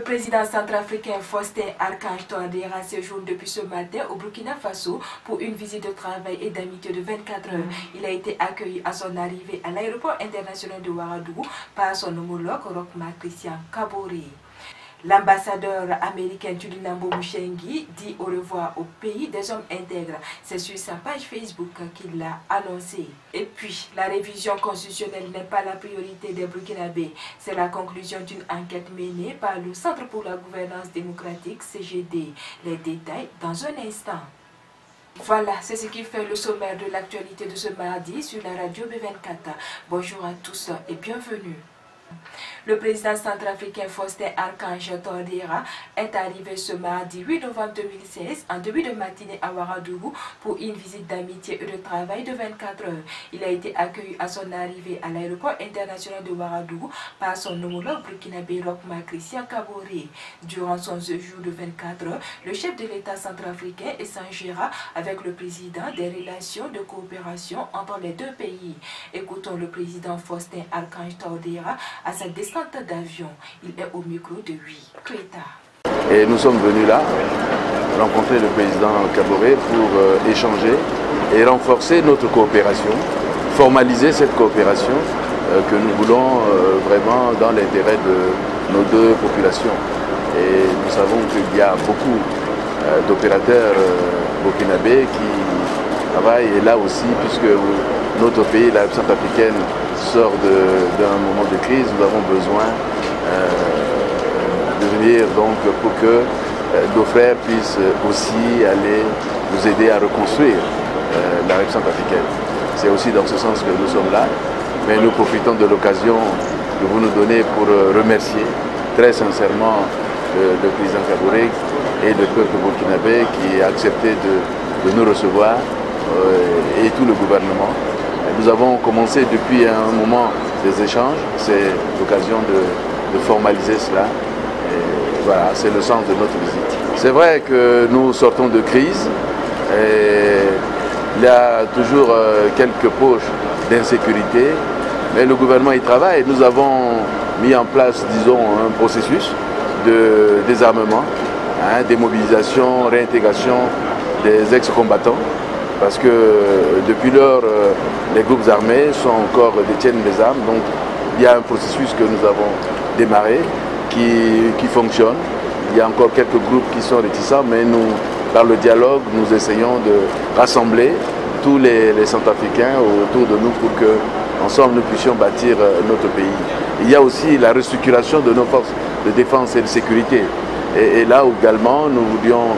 président centrafricain Faustin Archange Touadéra séjourne depuis ce matin au Burkina Faso pour une visite de travail et d'amitié de 24 heures. Il a été accueilli à son arrivée à l'aéroport international de Ouagadougou par son homologue Roch-Marc Christian Kaboré. L'ambassadeur américain Tulinambo Mouchengi dit au revoir au pays des hommes intègres. C'est sur sa page Facebook qu'il l'a annoncé. Et puis, la révision constitutionnelle n'est pas la priorité des Burkinabés. C'est la conclusion d'une enquête menée par le Centre pour la gouvernance démocratique, CGD. Les détails dans un instant. Voilà, c'est ce qui fait le sommaire de l'actualité de ce mardi sur la radio B24. Bonjour à tous et bienvenue. Le président centrafricain Faustin Archange Touadéra est arrivé ce mardi 8 novembre 2016 en début de matinée à Ouagadougou pour une visite d'amitié et de travail de 24 heures. Il a été accueilli à son arrivée à l'aéroport international de Ouagadougou par son homologue burkinabé Roch-Marc Christian Kaboré. Durant son séjour de 24 heures, le chef de l'État centrafricain échangera avec le président des relations de coopération entre les deux pays. Écoutons le président Faustin Archange Touadéra à sa descente d'avion. Il est au micro de Kreta. Et nous sommes venus là rencontrer le président Kaboré pour échanger et renforcer notre coopération, formaliser cette coopération que nous voulons vraiment dans l'intérêt de nos deux populations. Et nous savons qu'il y a beaucoup d'opérateurs burkinabés qui travaillent, et là aussi, puisque notre pays, la République centrafricaine, sort d'un moment de crise, nous avons besoin de venir donc pour que nos frères puissent aussi aller nous aider à reconstruire la République centrafricaine. C'est aussi dans ce sens que nous sommes là, mais nous profitons de l'occasion que vous nous donnez pour remercier très sincèrement le président Kaboré et le peuple burkinabé qui a accepté de nous recevoir et tout le gouvernement. Nous avons commencé depuis un moment des échanges, c'est l'occasion de formaliser cela. Et voilà, c'est le sens de notre visite. C'est vrai que nous sortons de crise et il y a toujours quelques poches d'insécurité, mais le gouvernement y travaille. Nous avons mis en place, disons, un processus de désarmement, démobilisation, réintégration des ex-combattants. Parce que depuis lors, les groupes armés détiennent des armes. Donc il y a un processus que nous avons démarré qui fonctionne. Il y a encore quelques groupes qui sont réticents, mais nous, par le dialogue, nous essayons de rassembler tous les Centrafricains autour de nous pour qu'ensemble nous puissions bâtir notre pays. Il y a aussi la restructuration de nos forces de défense et de sécurité. Et là également, nous voulions,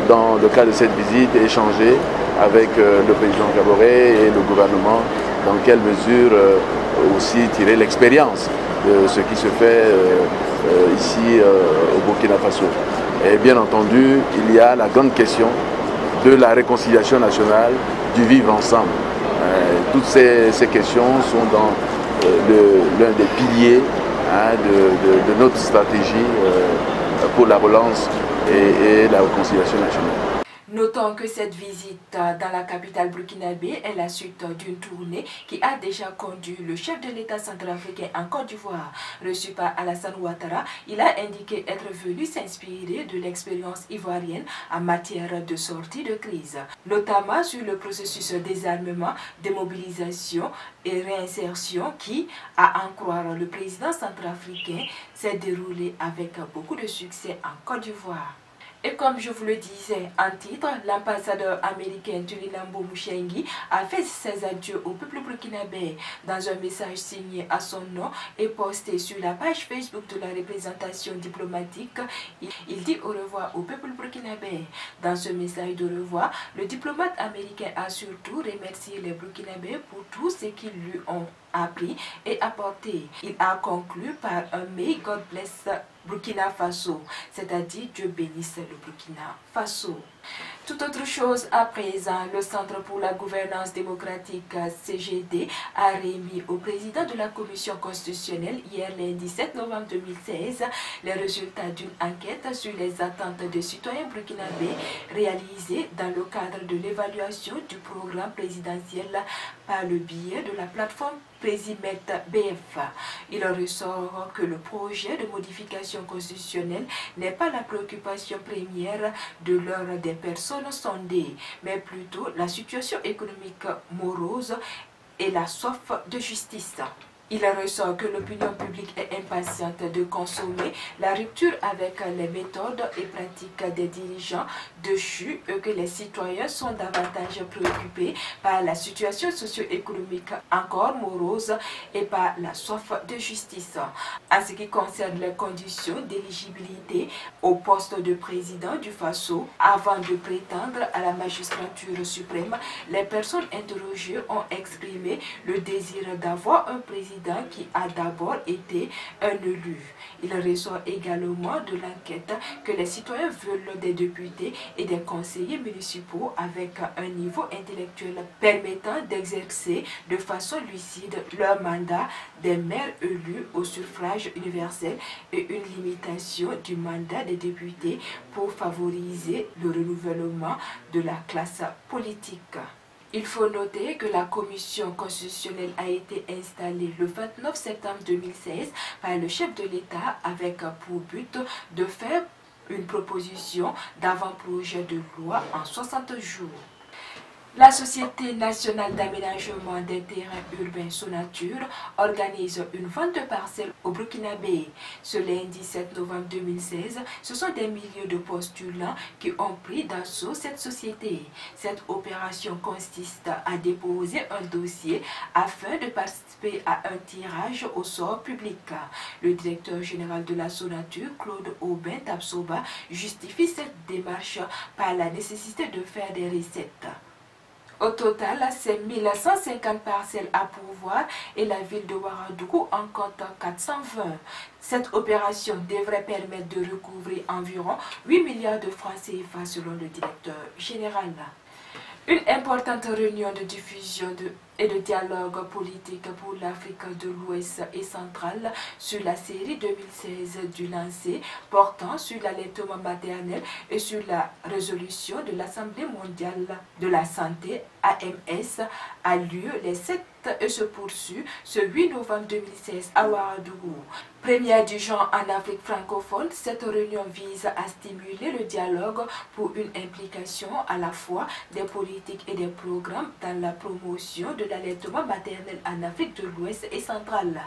dans le cadre de cette visite, échanger avec le président Kaboré et le gouvernement, dans quelle mesure aussi tirer l'expérience de ce qui se fait ici au Burkina Faso. Et bien entendu, il y a la grande question de la réconciliation nationale, du vivre ensemble. Toutes ces questions sont dans l'un des piliers de notre stratégie pour la relance et la réconciliation nationale. Notons que cette visite dans la capitale burkinabé est la suite d'une tournée qui a déjà conduit le chef de l'État centrafricain en Côte d'Ivoire. Reçu par Alassane Ouattara, il a indiqué être venu s'inspirer de l'expérience ivoirienne en matière de sortie de crise, notamment sur le processus de désarmement, démobilisation et réinsertion qui, à en croire le président centrafricain, s'est déroulé avec beaucoup de succès en Côte d'Ivoire. Et comme je vous le disais en titre, l'ambassadeur américain Tulinambo Mouchengi a fait ses adieux au peuple burkinabé dans un message signé à son nom et posté sur la page Facebook de la représentation diplomatique. Il dit au revoir au peuple burkinabé. Dans ce message de revoir, le diplomate américain a surtout remercié les Burkinabés pour tout ce qu'ils lui ont appris et apporté. Il a conclu par un May God bless Burkina Faso, c'est-à-dire Dieu bénisse le Burkina Faso. Tout autre chose à présent, le Centre pour la gouvernance démocratique CGD a remis au président de la Commission constitutionnelle hier lundi 7 novembre 2016 les résultats d'une enquête sur les attentes des citoyens burkinabés réalisée dans le cadre de l'évaluation du programme présidentiel par le biais de la plateforme Présimet BF. Il ressort que le projet de modification constitutionnelle n'est pas la préoccupation première de l'heure des personnes sondées, mais plutôt la situation économique morose et la soif de justice. Il ressort que l'opinion publique est impatiente de consommer la rupture avec les méthodes et pratiques des dirigeants déchus et que les citoyens sont davantage préoccupés par la situation socio-économique encore morose et par la soif de justice. En ce qui concerne les conditions d'éligibilité au poste de président du Faso, avant de prétendre à la magistrature suprême, les personnes interrogées ont exprimé le désir d'avoir un président qui a d'abord été un élu. Il ressort également de l'enquête que les citoyens veulent des députés et des conseillers municipaux avec un niveau intellectuel permettant d'exercer de façon lucide leur mandat des maires élus au suffrage universel et une limitation du mandat des députés pour favoriser le renouvellement de la classe politique. Il faut noter que la commission constitutionnelle a été installée le 29 septembre 2016 par le chef de l'État avec pour but de faire une proposition d'avant-projet de loi en 60 jours. La Société nationale d'aménagement des terrains urbains Sonature organise une vente de parcelles au Burkinabé. Ce lundi 7 novembre 2016, ce sont des milliers de postulants qui ont pris d'assaut cette société. Cette opération consiste à déposer un dossier afin de participer à un tirage au sort public. Le directeur général de la Sonature, Claude Aubin Tapsoba, justifie cette démarche par la nécessité de faire des recettes. Au total, c'est 1150 parcelles à pourvoir et la ville de Ouagadougou en compte 420. Cette opération devrait permettre de recouvrer environ 8 milliards de francs CFA selon le directeur général. Une importante réunion de diffusion et de dialogue politique pour l'Afrique de l'Ouest et centrale sur la série 2016 du lancer portant sur l'allaitement maternel et sur la résolution de l'Assemblée mondiale de la santé AMS a lieu les 7 et se poursuit ce 8 novembre 2016 à Ouagadougou. Première du genre en Afrique francophone, cette réunion vise à stimuler le dialogue pour une implication à la fois des politiques et des programmes dans la promotion de l'allaitement maternel en Afrique de l'Ouest et centrale.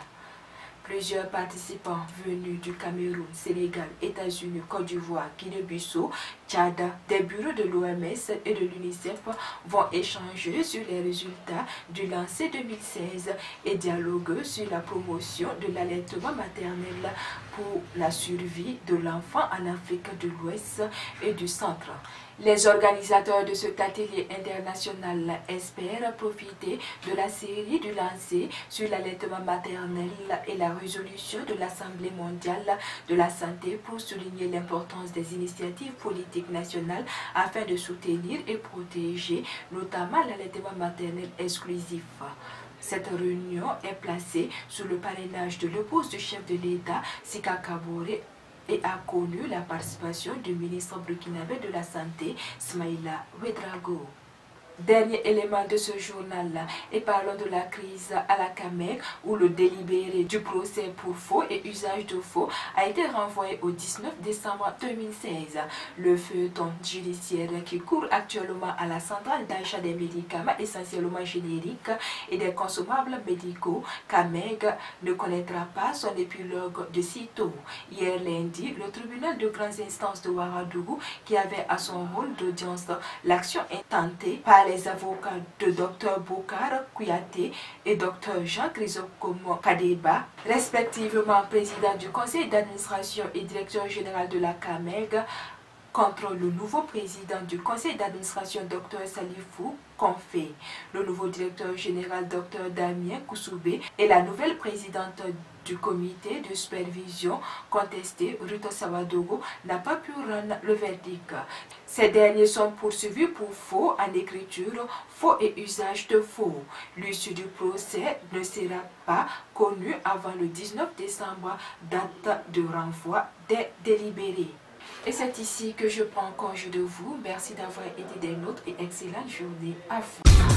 Plusieurs participants venus du Cameroun, Sénégal, États-Unis, Côte d'Ivoire, Guinée-Bissau, Tchad, des bureaux de l'OMS et de l'UNICEF vont échanger sur les résultats du lancer 2016 et dialoguer sur la promotion de l'allaitement maternel pour la survie de l'enfant en Afrique de l'Ouest et du Centre. Les organisateurs de cet atelier international espèrent profiter de la série du lancer sur l'allaitement maternel et la résolution de l'Assemblée mondiale de la santé pour souligner l'importance des initiatives politiques nationales afin de soutenir et protéger notamment l'allaitement maternel exclusif. Cette réunion est placée sous le parrainage de l'épouse du chef de l'État, Sika Kaboré, et a connu la participation du ministre burkinabé de la Santé, Smaïla Ouedraogo. Dernier élément de ce journal, et parlons de la crise à la Cameroun où le délibéré du procès pour faux et usage de faux a été renvoyé au 19 décembre 2016. Le feuilleton judiciaire qui court actuellement à la centrale d'achat des médicaments essentiellement génériques et des consommables médicaux, CAMEG, ne connaîtra pas son épilogue de sitôt. Hier lundi, le tribunal de grandes instances de Ouagadougou, qui avait à son rôle d'audience l'action intentée par les avocats de Dr Bokar Kouyaté et Dr Jean Chrysogomo Kadeba, respectivement président du conseil d'administration et directeur général de la CAMEG, contre le nouveau président du conseil d'administration, Dr Salifou Konfé, le nouveau directeur général, Dr Damien Koussoubé, et la nouvelle présidente du comité de supervision contesté, Ruto Sawadogo, n'a pas pu rendre le verdict. Ces derniers sont poursuivis pour faux en écriture, faux et usage de faux. L'issue du procès ne sera pas connue avant le 19 décembre, date de renvoi des délibérés. Et c'est ici que je prends congé de vous. Merci d'avoir été des nôtres et excellente journée à vous.